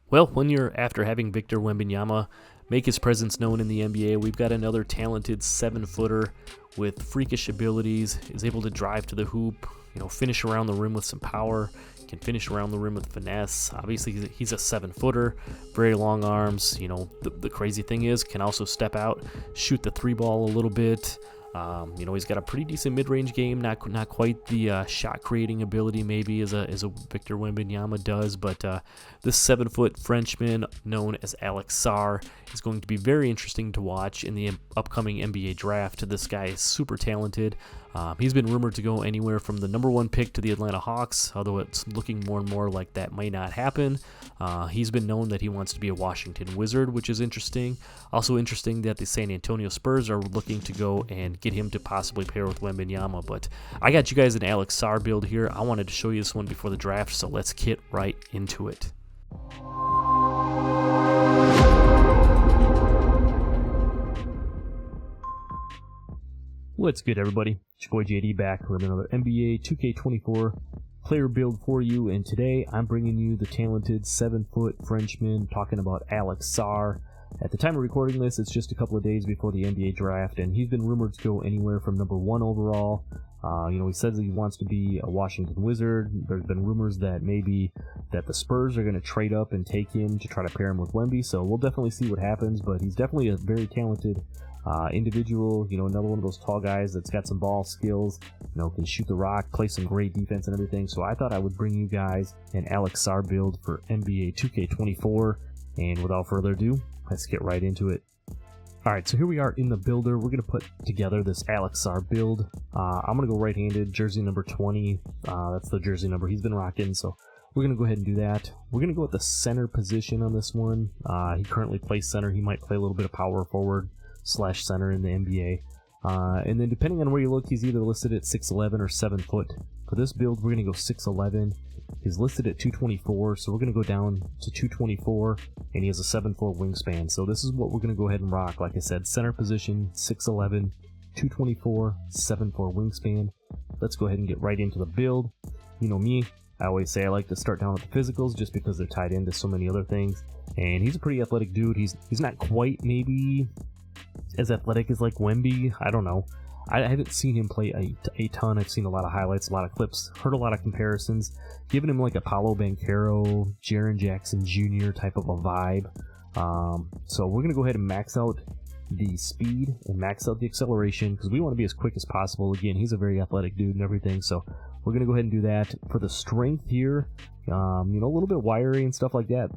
Well, 1 year after having Victor Wembanyama make his presence known in the NBA, we've got another talented 7-footer with freakish abilities, is able to drive to the hoop, finish around the rim with some power, can finish around the rim with finesse. Obviously, he's a 7-footer, very long arms. The crazy thing is, can also step out, shoot the 3-ball a little bit. He's got a pretty decent mid-range game, not quite the shot-creating ability maybe as a Victor Wembanyama does, but this 7-foot Frenchman known as Alex Sarr is going to be very interesting to watch in the upcoming NBA draft. This guy is super talented. He's been rumored to go anywhere from the number 1 pick to the Atlanta Hawks, although it's looking more and more like that might not happen. He's been known that he wants to be a Washington Wizard, which is interesting. Also interesting that the San Antonio Spurs are looking to go and get him to possibly pair with Wembanyama. But I got you guys an Alex Sarr build here. I wanted to show you this one before the draft, so let's get right into it. What's good, everybody? It's your boy JD back with another NBA 2K24 player build for you, and today I'm bringing you the talented 7-foot Frenchman, talking about Alex Sarr. At the time of recording this, it's just a couple of days before the NBA draft, and he's been rumored to go anywhere from number 1 overall. He says that he wants to be a Washington Wizard. There's been rumors that maybe that the Spurs are going to trade up and take him to try to pair him with Wemby, so we'll definitely see what happens, but he's definitely a very talented individual, another one of those tall guys that's got some ball skills, can shoot the rock, play some great defense and everything. So I thought I would bring you guys an Alex Sarr build for NBA 2K24, and without further ado, let's get right into it. Alright, so here we are in the builder. We're going to put together this Alex Sarr build. I'm going to go right-handed, jersey number 20. That's the jersey number he's been rocking, so we're going to go ahead and do that. We're going to go with the center position on this one. He currently plays center. He might play a little bit of power forward / center in the NBA. And then depending on where you look, he's either listed at 6'11 or 7 foot. For this build, we're going to go 6'11. He's listed at 224, so we're going to go down to 224, and he has a 7'4 wingspan. So this is what we're going to go ahead and rock. Like I said, center position, 6'11, 224, 7'4 wingspan. Let's go ahead and get right into the build. You know me, I always say I like to start down with the physicals just because they're tied into so many other things. And he's a pretty athletic dude. He's not quite maybe as athletic as like Wemby. I don't know. I haven't seen him play a ton. I've seen a lot of highlights, a lot of clips, heard a lot of comparisons, giving him like a Paolo Banchero, Jaren Jackson Jr. type of a vibe. So we're going to go ahead and max out the speed and max out the acceleration because we want to be as quick as possible. Again, he's a very athletic dude and everything, so we're going to go ahead and do that. For the strength here, a little bit wiry and stuff like that,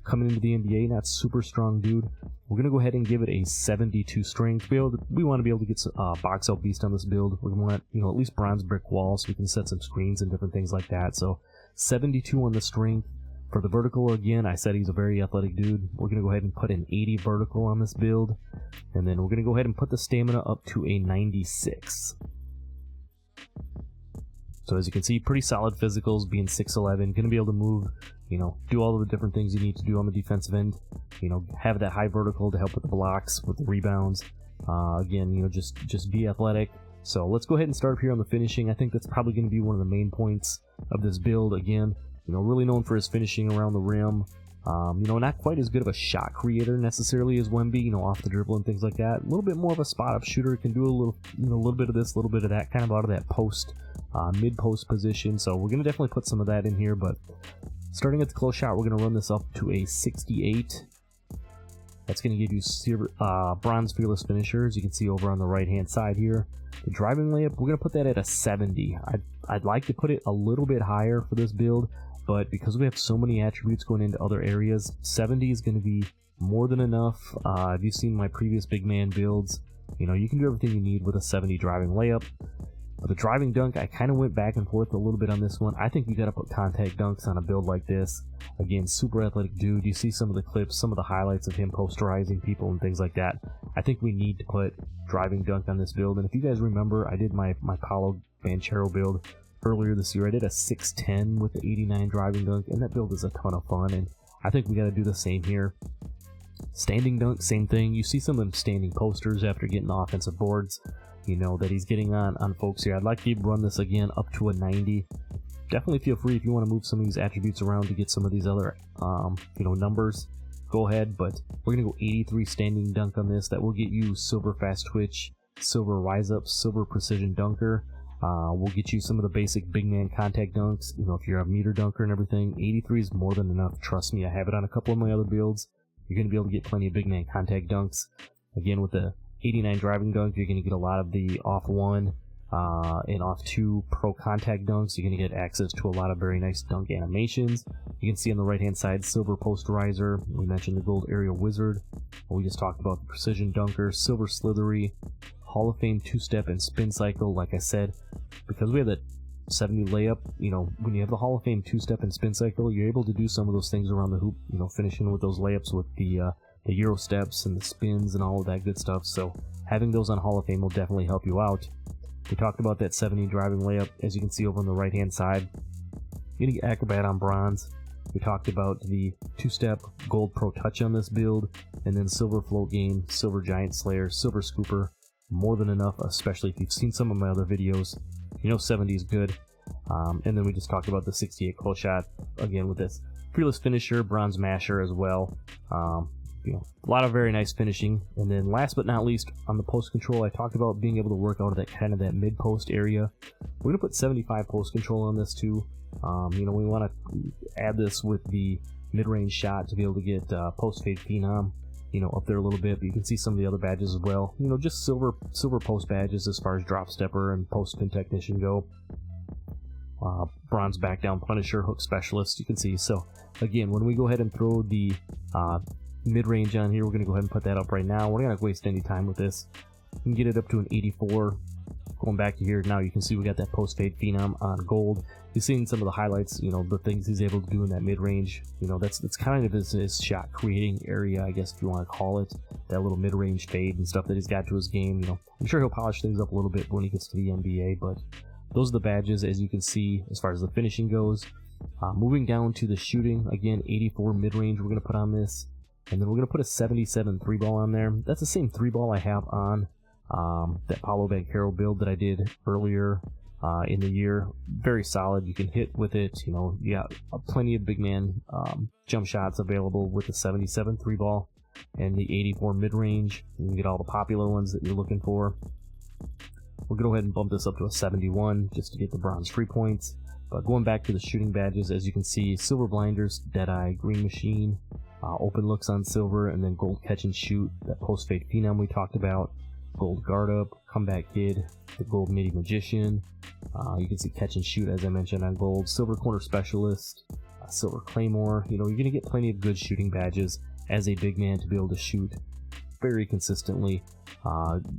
coming into the NBA, not super strong dude. We're going to go ahead and give it a 72 strength build. We want to be able to get some box out beast on this build. We're going to want, at least bronze brick walls so we can set some screens and different things like that. So 72 on the strength. For the vertical, again, I said he's a very athletic dude. We're going to go ahead and put an 80 vertical on this build. And then we're going to go ahead and put the stamina up to a 96. So as you can see, pretty solid physicals, being 6'11", going to be able to move, do all of the different things you need to do on the defensive end. Have that high vertical to help with the blocks, with the rebounds. Again, just be athletic. So let's go ahead and start up here on the finishing. I think that's probably going to be one of the main points of this build. Again, really known for his finishing around the rim. Not quite as good of a shot creator necessarily as Wemby, off the dribble and things like that. A little bit more of a spot-up shooter, can do a little bit of this, a little bit of that, kind of out of that post, mid-post position. So we're going to definitely put some of that in here, but starting at the close shot, we're going to run this up to a 68. That's going to give you bronze fearless finisher, as you can see over on the right-hand side here. The driving layup, we're going to put that at a 70. I'd like to put it a little bit higher for this build, but because we have so many attributes going into other areas, 70 is going to be more than enough. If you've seen my previous big man builds, you can do everything you need with a 70 driving layup. But the driving dunk, I kind of went back and forth a little bit on this one. I think you got to put contact dunks on a build like this. Again, super athletic dude. You see some of the clips, some of the highlights of him posterizing people and things like that. I think we need to put driving dunk on this build. And if you guys remember, I did my Paolo Banchero build earlier this year. I did a 6'10 with the 89 driving dunk, and that build is a ton of fun, and I think we got to do the same here. Standing dunk, same thing. You see some of them standing posters after getting the offensive boards, that he's getting on folks here. I'd like to run this again up to a 90. definitely feel free if you want to move some of these attributes around to get some of these other, numbers. Go ahead, but we're going to go 83 standing dunk on this. That will get you silver fast twitch, silver rise up, silver precision dunker. We'll get you some of the basic big man contact dunks. If you're a meter dunker and everything, 83 is more than enough. Trust me, I have it on a couple of my other builds. You're going to be able to get plenty of big man contact dunks. Again, with the 89 driving dunk, you're going to get a lot of the off 1 and off 2 pro contact dunks. You're going to get access to a lot of very nice dunk animations. You can see on the right hand side, silver post riser. We mentioned the gold aerial wizard. We just talked about the precision dunker, silver slithery, Hall of Fame 2-step and spin cycle. Like I said, because we have that 70 layup, when you have the Hall of Fame 2-step and spin cycle, you're able to do some of those things around the hoop, finishing with those layups with the Euro steps and the spins and all of that good stuff. So having those on Hall of Fame will definitely help you out. We talked about that 70 driving layup, as you can see over on the right hand side. You're going to get acrobat on bronze. We talked about the 2-step gold pro touch on this build, and then silver float game, silver giant slayer, silver scooper. More than enough, especially if you've seen some of my other videos. 70 is good. And then we just talked about the 68 close shot, again with this fearless finisher, bronze masher as well. A lot of very nice finishing. And then last but not least, on the post control, I talked about being able to work out of that mid post area. We're gonna put 75 post control on this too. We want to add this with the mid-range shot to be able to get post fade phenom, up there a little bit. But you can see some of the other badges as well. Just silver post badges as far as drop stepper and post pin technician go. Bronze back down punisher, hook specialist. You can see. So again, when we go ahead and throw the mid-range on here, we're going to go ahead and put that up right now. We're not going to waste any time with this. You can get it up to an 84. Going back to here now, you can see we got that post fade phenom on gold. You've seen some of the highlights, the things he's able to do in that mid-range. That's kind of his shot creating area, I guess if you want to call it. That little mid-range fade and stuff that he's got to his game. I'm sure he'll polish things up a little bit when he gets to the NBA, but those are the badges, as you can see, as far as the finishing goes. Moving down to the shooting, again, 84 mid-range we're going to put on this. And then we're going to put a 77 3-ball on there. That's the same 3-ball I have on that Paolo Banchero build that I did earlier in the year. Very solid. You can hit with it. You got plenty of big man jump shots available with the 77 3-ball and the 84 mid-range. You can get all the popular ones that you're looking for. We'll go ahead and bump this up to a 71 just to get the bronze free points. But going back to the shooting badges, as you can see, silver blinders, Deadeye, green machine, open looks on silver, and then gold catch and shoot, that post fade phenom we talked about, gold guard up, comeback kid, the gold midi magician. You can see catch and shoot, as I mentioned, on gold, silver corner specialist, silver claymore. You're going to get plenty of good shooting badges as a big man to be able to shoot very consistently.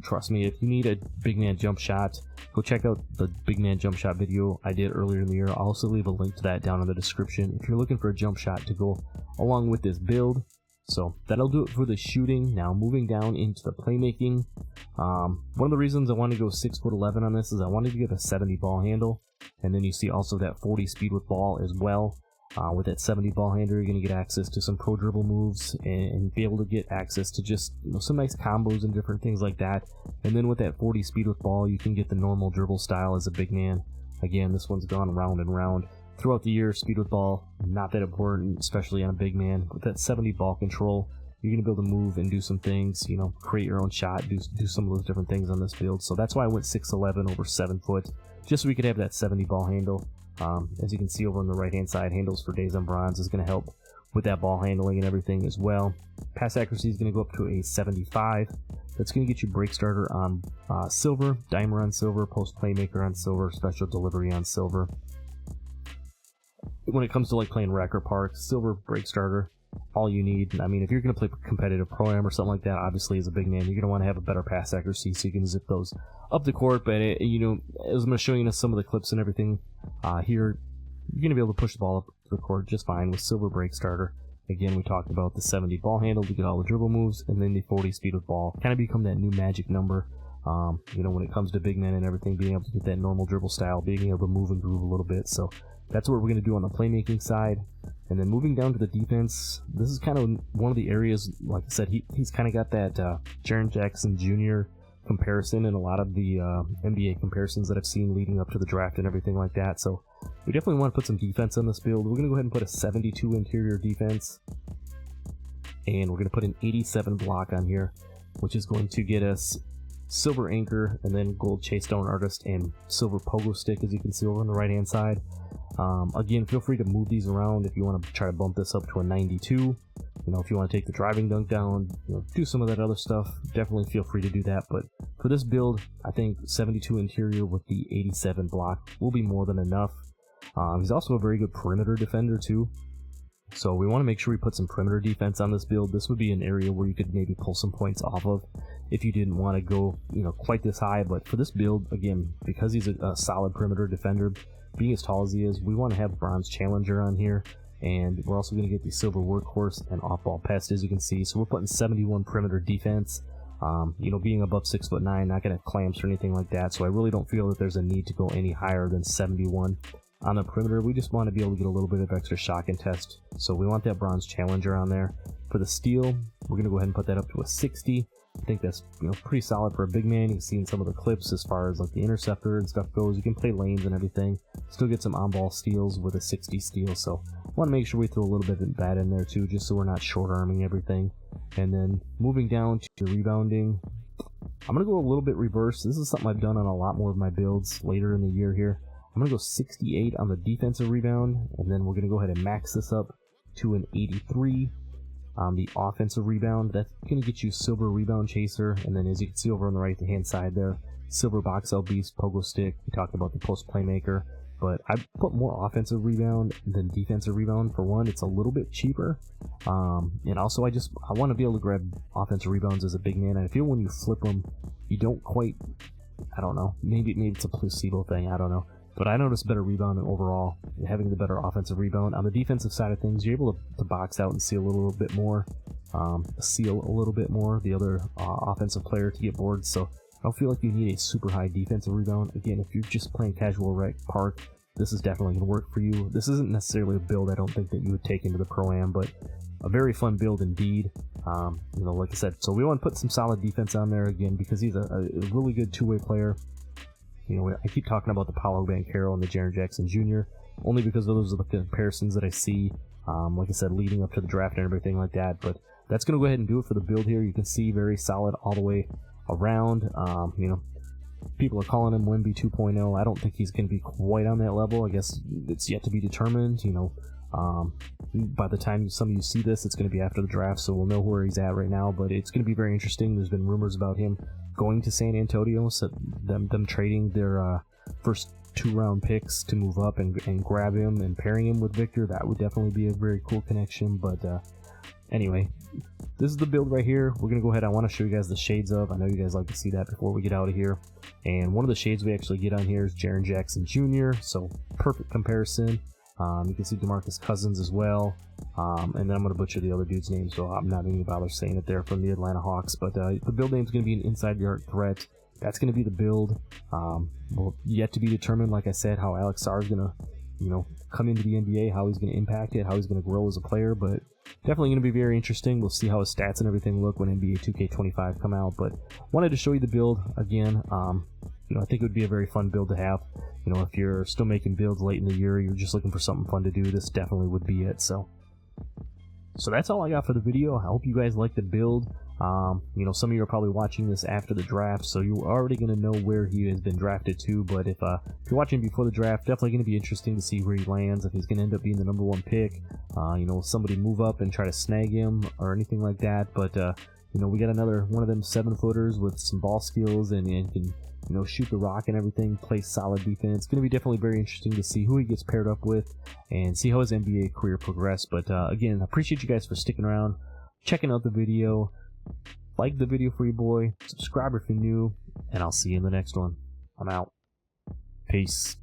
Trust me, if you need a big man jump shot, go check out the big man jump shot video I did earlier in the year. I'll also leave a link to that down in the description if you're looking for a jump shot to go along with this build. So that'll do it for the shooting. Now moving down into the playmaking. One of the reasons I wanted to go 6'11" on this is I wanted to get a 70 ball handle, and then you see also that 40 speed with ball as well. With that 70 ball handle, you're going to get access to some pro dribble moves and be able to get access to just some nice combos and different things like that. And then with that 40 speed with ball, you can get the normal dribble style as a big man. Again, this one's gone round and round throughout the year. Speed with ball, not that important, especially on a big man. With that 70 ball control, you're going to be able to move and do some things, create your own shot, do some of those different things on this build. So that's why I went 6'11" over 7 foot, just so we could have that 70 ball handle. As you can see over on the right hand side, handles for days on bronze is going to help with that ball handling and everything as well. Pass accuracy is going to go up to a 75. That's going to get you break starter on silver, dimer on silver, post playmaker on silver, special delivery on silver. When it comes to like playing rec or park, silver break starter, all you need. I mean, if you're going to play competitive pro-am or something like that, obviously as a big man, you're going to want to have a better pass accuracy so you can zip those up the court. But as I'm going to show you some of the clips and everything here, you're going to be able to push the ball up to the court just fine with silver break starter. Again, we talked about the 70 ball handle to get all the dribble moves, and then the 40 speed with ball, kind of become that new magic number. When it comes to big men and everything, being able to get that normal dribble style, being able to move and groove a little bit. So that's what we're going to do on the playmaking side. And then moving down to the defense, this is kind of one of the areas, like I said, he's kind of got that Jaren Jackson Jr. comparison in a lot of the NBA comparisons that I've seen leading up to the draft and everything like that. So we definitely want to put some defense on this build. We're going to go ahead and put a 72 interior defense, and we're going to put an 87 block on here, which is going to get us silver anchor and then gold chase down artist and silver pogo stick, as you can see over on the right hand side. Again, feel free to move these around if you want to try to bump this up to a 92. You know, if you want to take the driving dunk down, you know, do some of that other stuff, definitely feel free to do that. But for this build, I think 72 interior with the 87 block will be more than enough. He's also a very good perimeter defender too, so we want to make sure we put some perimeter defense on this build. This would be an area where you could maybe pull some points off of if you didn't want to go, you know, quite this high. But for this build, again, because he's a solid perimeter defender, being as tall as he is, we want to have bronze challenger on here, and we're also going to get the silver workhorse and off-ball pest, as you can see. So we're putting 71 perimeter defense. You know, being above 6'9", not going to have clamps or anything like that, so I really don't feel that there's a need to go any higher than 71 on the perimeter. We just want to be able to get a little bit of extra shock and test, so we want that bronze challenger on there. For the steal, we're going to go ahead and put that up to a 60. I think that's, you know, pretty solid for a big man. You can see in some of the clips as far as like the interceptor and stuff goes, you can play lanes and everything, still get some on-ball steals with a 60 steal. So I want to make sure we throw a little bit of that in there too, just so we're not short-arming everything. And then moving down to rebounding, I'm going to go a little bit reverse. This is something I've done on a lot more of my builds later in the year here. I'm going to go 68 on the defensive rebound, and then we're going to go ahead and max this up to an 83 on the offensive rebound. That's going to get you silver rebound chaser, and then as you can see over on the right hand side there, silver box out beast, pogo stick. We talked about the post playmaker, but I put more offensive rebound than defensive rebound. For one, it's a little bit cheaper, and also I want to be able to grab offensive rebounds as a big man. And I feel when you flip them, you don't quite, I don't know, maybe it's a placebo thing, I don't know. But I noticed better rebounding overall, having the better offensive rebound. On the defensive side of things, you're able to box out and seal a little bit more, the other offensive player to get boards. So I don't feel like you need a super high defensive rebound. Again, if you're just playing casual rec park, this is definitely going to work for you. This isn't necessarily a build I don't think that you would take into the Pro-Am, but a very fun build indeed. You know, like I said, so we want to put some solid defense on there again because he's a really good two-way player. You know, I keep talking about the Paolo Banchero and the Jaren Jackson Jr. only because those are the comparisons that I see, like I said, leading up to the draft and everything like that. But that's going to go ahead and do it for the build here. You can see very solid all the way around. You know, people are calling him Wemby 2.0. I don't think he's going to be quite on that level. I guess it's yet to be determined. You know, by the time some of you see this, it's going to be after the draft, so we'll know where he's at right now. But it's going to be very interesting. There's been rumors about him going to San Antonio, so them trading their first 2-round picks to move up and grab him and pairing him with Victor. That would definitely be a very cool connection. But anyway, this is the build right here. We're gonna go ahead. I want to show you guys the shades of. I know you guys like to see that before we get out of here. And one of the shades we actually get on here is Jaren Jackson Jr. So perfect comparison. You can see DeMarcus Cousins as well. And then I'm going to butcher the other dude's name, so I'm not even going to bother saying it there, from the Atlanta Hawks. But the build name is going to be an inside the arc threat. That's going to be the build. Well, yet to be determined, like I said, how Alex Sarr is going to, you know, come into the NBA, how he's going to impact it, how he's going to grow as a player. But definitely going to be very interesting. We'll see how his stats and everything look when NBA 2K25 come out. But wanted to show you the build again. You know, I think it would be a very fun build to have. You know, if you're still making builds late in the year, you're just looking for something fun to do, this definitely would be it. So that's all I got for the video. I hope you guys like the build. You know, some of you are probably watching this after the draft, so you're already going to know where he has been drafted to. But if you're watching before the draft, definitely going to be interesting to see where he lands, if he's going to end up being the #1 pick. You know, somebody move up and try to snag him or anything like that. But you know, we got another one of them 7-footers with some ball skills and can, you know, shoot the rock and everything, play solid defense. It's going to be definitely very interesting to see who he gets paired up with and see how his NBA career progresses. But again, I appreciate you guys for sticking around, checking out the video. Like the video for you, boy. Subscribe if you're new, and I'll see you in the next one. I'm out. Peace.